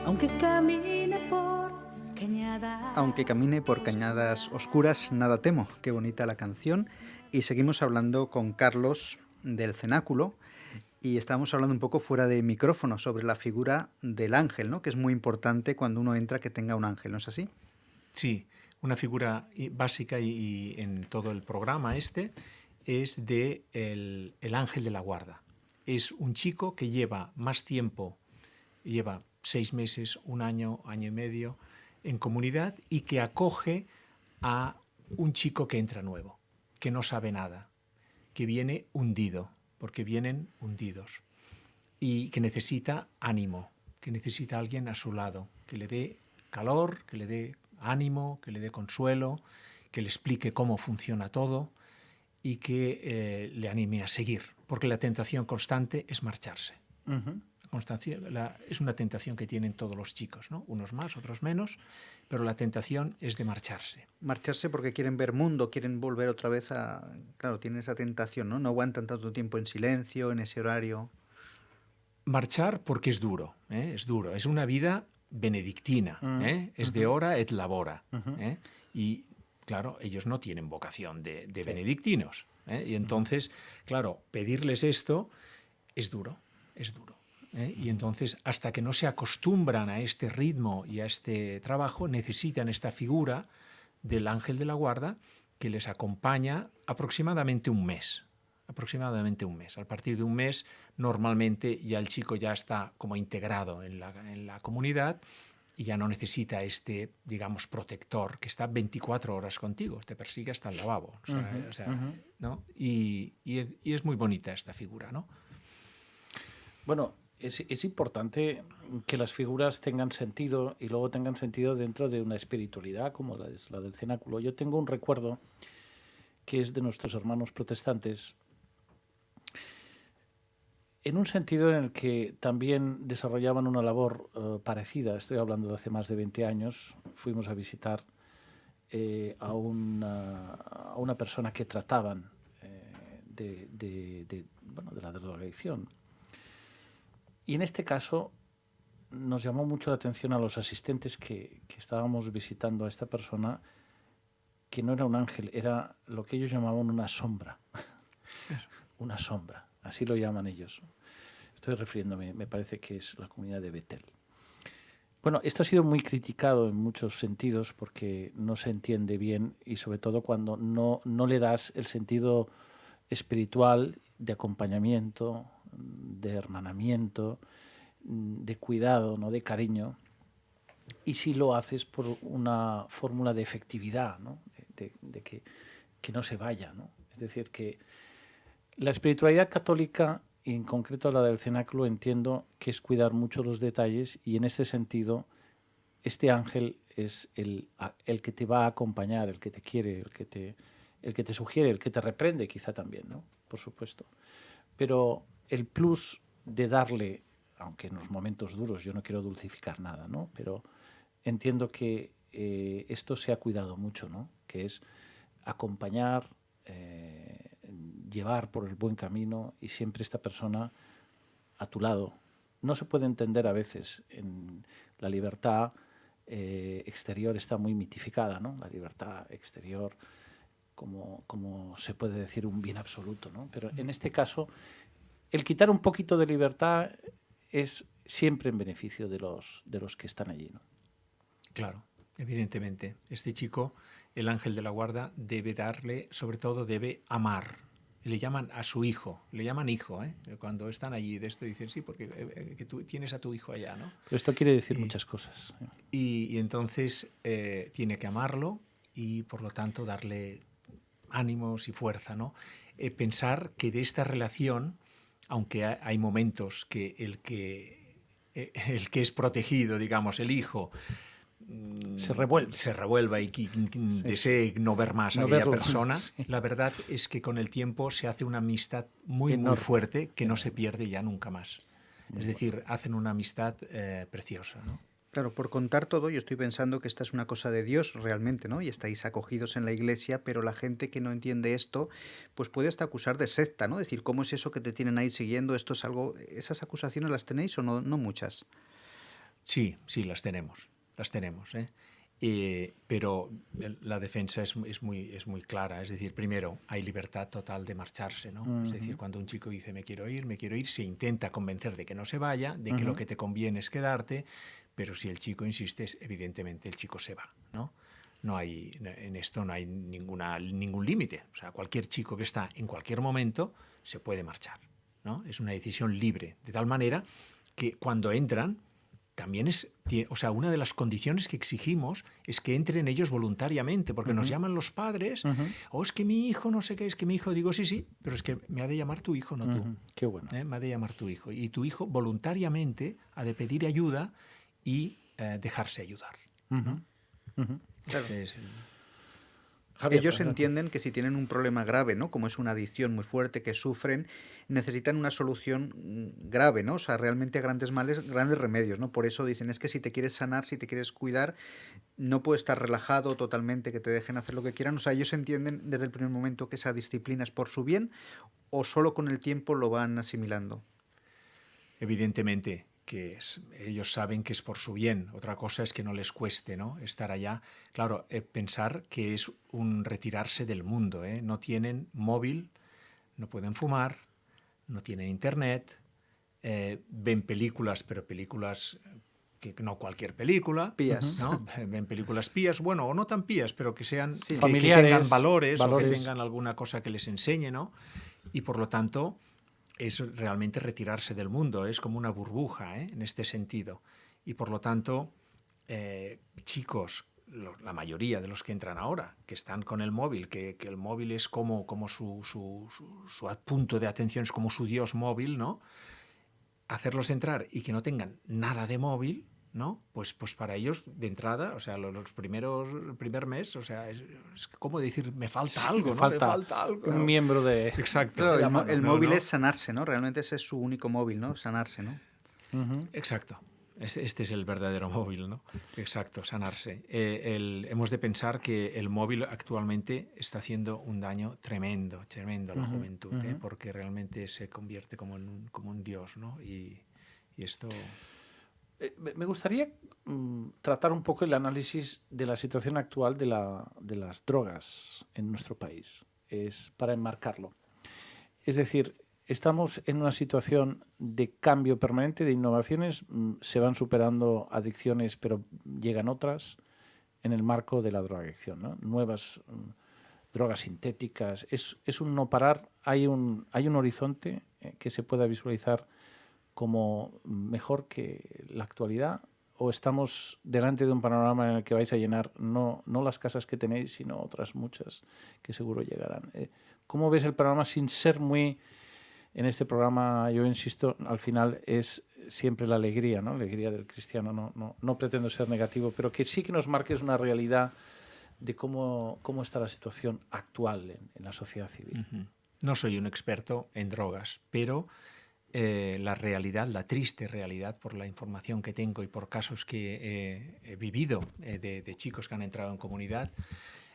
aunque camine por cañadas. Aunque camine por cañadas oscuras, nada temo. Qué bonita la canción. Y seguimos hablando con Carlos del cenáculo. Y estábamos hablando un poco fuera de micrófono sobre la figura del ángel, ¿no? Que es muy importante cuando uno entra que tenga un ángel, ¿no es así? Sí, una figura básica y en todo el programa es de el ángel de la guarda. Es un chico que lleva más tiempo, lleva 6 meses, 1 año, año y medio en comunidad y que acoge a un chico que entra nuevo, que no sabe nada, que viene hundido, porque vienen hundidos, y que necesita ánimo, que necesita alguien a su lado, que le dé calor, que le dé ánimo, que le dé consuelo, que le explique cómo funciona todo y que le anime a seguir, porque la tentación constante es marcharse. Es una tentación que tienen todos los chicos, ¿no? Unos más, otros menos, pero la tentación es de marcharse. Marcharse porque quieren ver mundo, quieren volver otra vez a... Claro, tienen esa tentación, ¿no? No aguantan tanto tiempo en silencio, en ese horario. Marchar porque es duro, es duro. Es una vida benedictina, es de hora et labora. Y claro, ellos no tienen vocación de benedictinos. Y entonces, claro, pedirles esto es duro, es duro. Y entonces, hasta que no se acostumbran a este ritmo y a este trabajo, necesitan esta figura del ángel de la guarda que les acompaña aproximadamente un mes. A partir de un mes, normalmente ya el chico ya está como integrado en la comunidad y ya no necesita este, digamos, protector que está 24 horas contigo, te persigue hasta el lavabo. ¿No? Y es muy bonita esta figura, ¿no? Bueno, es importante que las figuras tengan sentido y luego tengan sentido dentro de una espiritualidad como la del cenáculo. Yo tengo un recuerdo que es de nuestros hermanos protestantes, en un sentido en el que también desarrollaban una labor parecida. Estoy hablando de hace más de 20 años. Fuimos a visitar a una persona que trataban de la drogadicción. Y en este caso nos llamó mucho la atención a los asistentes que estábamos visitando a esta persona, que no era un ángel, era lo que ellos llamaban una sombra. Una sombra, así lo llaman ellos. Estoy refiriéndome, me parece que es la comunidad de Betel. Bueno, esto ha sido muy criticado en muchos sentidos porque no se entiende bien y sobre todo cuando no le das el sentido espiritual de acompañamiento, de hermanamiento, de cuidado, ¿no? De cariño. Y si lo haces por una fórmula de efectividad, ¿no? De que no se vaya, ¿no? Es decir, que la espiritualidad católica, y en concreto la del cenáculo, entiendo que es cuidar mucho los detalles y en ese sentido este ángel es el que te va a acompañar, el que te quiere, el que te sugiere, el que te reprende quizá también, ¿no? Por supuesto. Pero el plus de darle, aunque en los momentos duros, yo no quiero dulcificar nada, ¿no? Pero entiendo que esto se ha cuidado mucho, ¿no? Que es acompañar, llevar por el buen camino y siempre esta persona a tu lado. No se puede entender a veces. En la libertad exterior está muy mitificada, ¿no? La libertad exterior como se puede decir un bien absoluto, ¿no? Pero en este caso, el quitar un poquito de libertad es siempre en beneficio de los que están allí, ¿no? Claro, evidentemente. Este chico, el ángel de la guarda, debe darle, sobre todo debe amar. Le llaman a su hijo, le llaman hijo, ¿eh? Cuando están allí de esto dicen, sí, porque que tú tienes a tu hijo allá, ¿no? Pero esto quiere decir muchas cosas. Y entonces tiene que amarlo y por lo tanto darle ánimos y fuerza, ¿no? Pensar que de esta relación, aunque hay momentos que el que es protegido, digamos, el hijo, se revuelva y desee no ver más a aquella persona, sí. La verdad es que con el tiempo se hace una amistad muy fuerte que no se pierde ya nunca más. Es decir, hacen una amistad preciosa, ¿no? Claro, por contar todo, yo estoy pensando que esta es una cosa de Dios realmente, ¿no? Y estáis acogidos en la iglesia, pero la gente que no entiende esto, pues puede hasta acusar de secta, ¿no? Decir, ¿cómo es eso que te tienen ahí siguiendo? ¿Esto es algo? ¿Esas acusaciones las tenéis o no, no muchas? Sí, las tenemos, ¿eh? Pero la defensa es muy clara. Es decir, primero, hay libertad total de marcharse, ¿no? Es decir, cuando un chico dice me quiero ir, se intenta convencer de que no se vaya, de que lo que te conviene es quedarte, pero si el chico insiste, evidentemente el chico se va, ¿no? En esto no hay ningún límite. O sea, cualquier chico que está en cualquier momento se puede marchar, ¿no? Es una decisión libre, de tal manera que cuando entran, también una de las condiciones que exigimos es que entren ellos voluntariamente, porque nos llaman los padres, es que mi hijo, no sé qué, es que mi hijo, digo, sí, pero es que me ha de llamar tu hijo, no tú. Qué bueno. Me ha de llamar tu hijo. Y tu hijo voluntariamente ha de pedir ayuda y dejarse ayudar, ¿no? Claro. Javier, ellos entienden que si tienen un problema grave, ¿no? Como es una adicción muy fuerte que sufren, necesitan una solución grave, ¿no? O sea, realmente a grandes males, grandes remedios, ¿no? Por eso dicen, es que si te quieres sanar, si te quieres cuidar, no puedes estar relajado totalmente, que te dejen hacer lo que quieran. O sea, ellos entienden desde el primer momento que esa disciplina es por su bien o solo con el tiempo lo van asimilando. Evidentemente que ellos saben que es por su bien. Otra cosa es que no les cueste, ¿no? Estar allá. Claro, pensar que es un retirarse del mundo, ¿eh? No tienen móvil, no pueden fumar, no tienen internet, ven películas, pero películas que no cualquier película. Pías. ¿No? Ven películas pías, bueno, o no tan pías, pero que sean familiares, que tengan valores o que tengan alguna cosa que les enseñe, ¿no? Y por lo tanto es realmente retirarse del mundo, es como una burbuja, en este sentido. Y por lo tanto, chicos, la mayoría de los que entran ahora, que están con el móvil, que el móvil es como su punto de atención, es como su Dios móvil, ¿no? Hacerlos entrar y que no tengan nada de móvil, ¿no? Pues para ellos, de entrada, o sea, el primer mes, o sea, es como decir, me falta algo, ¿no? Me falta algo. Un miembro de... Exacto. Claro, el móvil es sanarse, ¿no? Realmente ese es su único móvil, ¿no? Sanarse, ¿no? Exacto. Este es el verdadero móvil, ¿no? Exacto, sanarse. Hemos de pensar que el móvil actualmente está haciendo un daño tremendo a la juventud, porque realmente se convierte como un dios, ¿no? Y esto... Me gustaría tratar un poco el análisis de la situación actual de las drogas en nuestro país, es para enmarcarlo. Es decir, estamos en una situación de cambio permanente, de innovaciones. Se van superando adicciones, pero llegan otras en el marco de la drogadicción, ¿no? Nuevas drogas sintéticas. Es un no parar. Hay un horizonte que se pueda visualizar como mejor que la actualidad, o estamos delante de un panorama en el que vais a llenar no las casas que tenéis, sino otras muchas que seguro llegarán. ¿Cómo ves el panorama sin ser muy... En este programa, yo insisto, al final es siempre la alegría, ¿no? La alegría del cristiano. No pretendo ser negativo, pero que sí que nos marques una realidad de cómo está la situación actual en la sociedad civil. Uh-huh. No soy un experto en drogas, pero la realidad, la triste realidad, por la información que tengo y por casos que he vivido de chicos que han entrado en comunidad,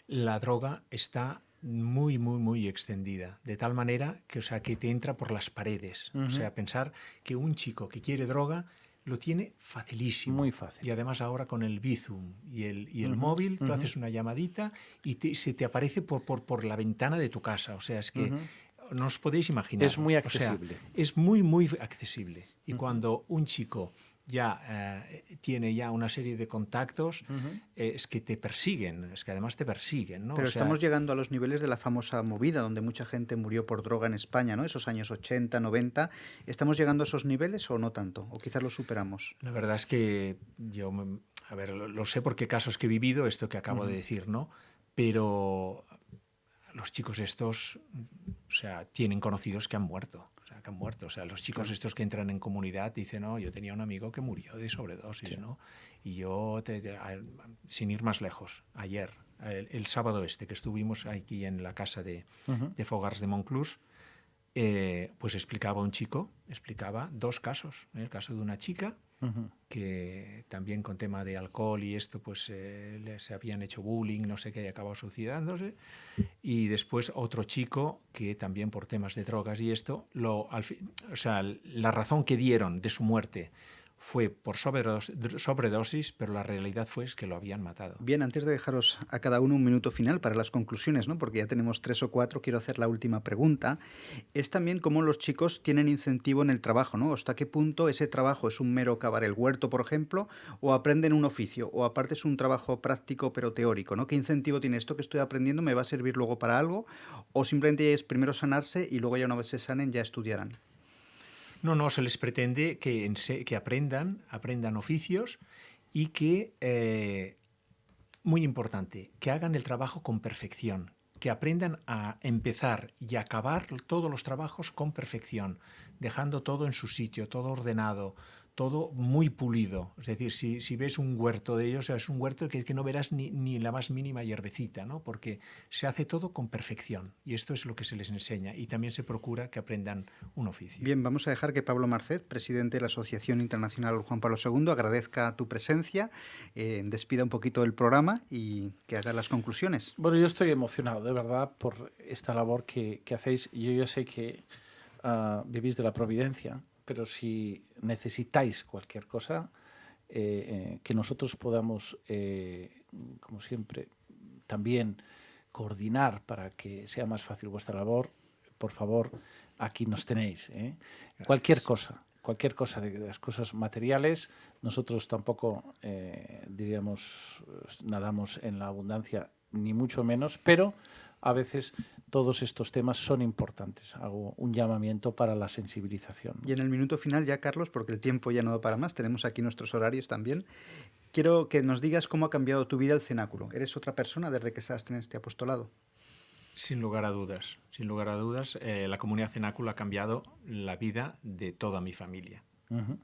la droga está muy, muy, muy extendida, de tal manera que, o sea, que te entra por las paredes. Uh-huh. O sea, pensar que un chico que quiere droga lo tiene facilísimo. Muy fácil. Y además ahora con el Bizum y el móvil, tú haces una llamadita y se te aparece por la ventana de tu casa. O sea, es que no os podéis imaginar. Es muy accesible. O sea, es muy, muy accesible. Y cuando un chico ya tiene ya una serie de contactos, es que te persiguen, es que además te persiguen, ¿no? Pero o sea, estamos llegando a los niveles de la famosa movida, donde mucha gente murió por droga en España, ¿no? Esos años 80, 90. ¿Estamos llegando a esos niveles o no tanto? ¿O quizás los superamos? La verdad es que yo, a ver, lo sé porque casos que he vivido, esto que acabo de decir, ¿no? Pero los chicos estos, o sea, tienen conocidos que han muerto. O sea, los chicos estos que entran en comunidad dicen, no, yo tenía un amigo que murió de sobredosis, ¿no? Y yo, sin ir más lejos, ayer, el sábado que estuvimos aquí en la casa de Fogars de Monclús, pues explicaba dos casos. El caso de una chica que también con tema de alcohol y esto, pues se habían hecho bullying, no sé qué, y acabó suicidándose. Y después otro chico que también por temas de drogas y esto, o sea, la razón que dieron de su muerte fue por sobredosis, pero la realidad fue que lo habían matado. Bien, antes de dejaros a cada uno un minuto final para las conclusiones, ¿no? Porque ya tenemos 3 o 4, quiero hacer la última pregunta. Es también cómo los chicos tienen incentivo en el trabajo, ¿no? ¿Hasta qué punto ese trabajo es un mero cavar el huerto, por ejemplo, o aprenden un oficio, o aparte es un trabajo práctico pero teórico, ¿no? ¿Qué incentivo tiene esto que estoy aprendiendo? ¿Me va a servir luego para algo? ¿O simplemente es primero sanarse y luego ya una vez se sanen ya estudiarán? No, se les pretende que aprendan oficios y que, muy importante, que hagan el trabajo con perfección, que aprendan a empezar y acabar todos los trabajos con perfección, dejando todo en su sitio, todo ordenado, todo muy pulido. Es decir, si ves un huerto de ellos, o sea, es un huerto que no verás ni la más mínima hierbecita, ¿no? Porque se hace todo con perfección y esto es lo que se les enseña y también se procura que aprendan un oficio. Bien, vamos a dejar que Pablo Marcet, presidente de la Asociación Internacional Juan Pablo II, agradezca tu presencia, despida un poquito el programa y que haga las conclusiones. Bueno, yo estoy emocionado, de verdad, por esta labor que hacéis. Yo ya sé que vivís de la providencia, pero si necesitáis cualquier cosa, que nosotros podamos, como siempre, también coordinar para que sea más fácil vuestra labor, por favor, aquí nos tenéis. Cualquier cosa de las cosas materiales, nosotros tampoco, diríamos, nadamos en la abundancia, ni mucho menos, pero a veces todos estos temas son importantes. Hago un llamamiento para la sensibilización. Y en el minuto final ya, Carlos, porque el tiempo ya no da para más, tenemos aquí nuestros horarios también, quiero que nos digas cómo ha cambiado tu vida el cenáculo. ¿Eres otra persona desde que estás en este apostolado? Sin lugar a dudas, la comunidad cenáculo ha cambiado la vida de toda mi familia.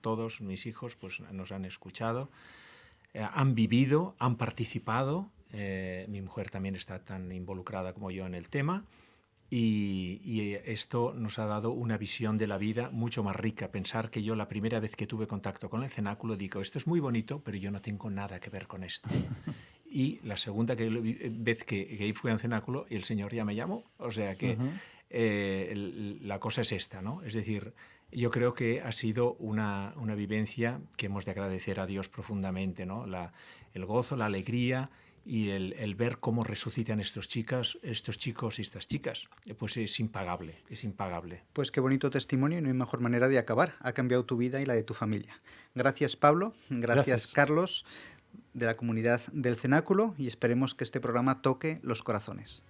Todos mis hijos pues, nos han escuchado, han vivido, han participado. Mi mujer también está tan involucrada como yo en el tema y esto nos ha dado una visión de la vida mucho más rica. Pensar que yo la primera vez que tuve contacto con el cenáculo digo, esto es muy bonito, pero yo no tengo nada que ver con esto. Y la segunda vez que fui al cenáculo, el Señor ya me llamó. O sea que la cosa es esta, ¿no? Es decir, yo creo que ha sido una vivencia que hemos de agradecer a Dios profundamente, ¿no? El gozo, la alegría y el ver cómo resucitan estos chicos y estas chicas, pues es impagable, es impagable. Pues qué bonito testimonio y no hay mejor manera de acabar. Ha cambiado tu vida y la de tu familia. Gracias, Pablo. Gracias, Carlos, de la comunidad del Cenáculo, y esperemos que este programa toque los corazones.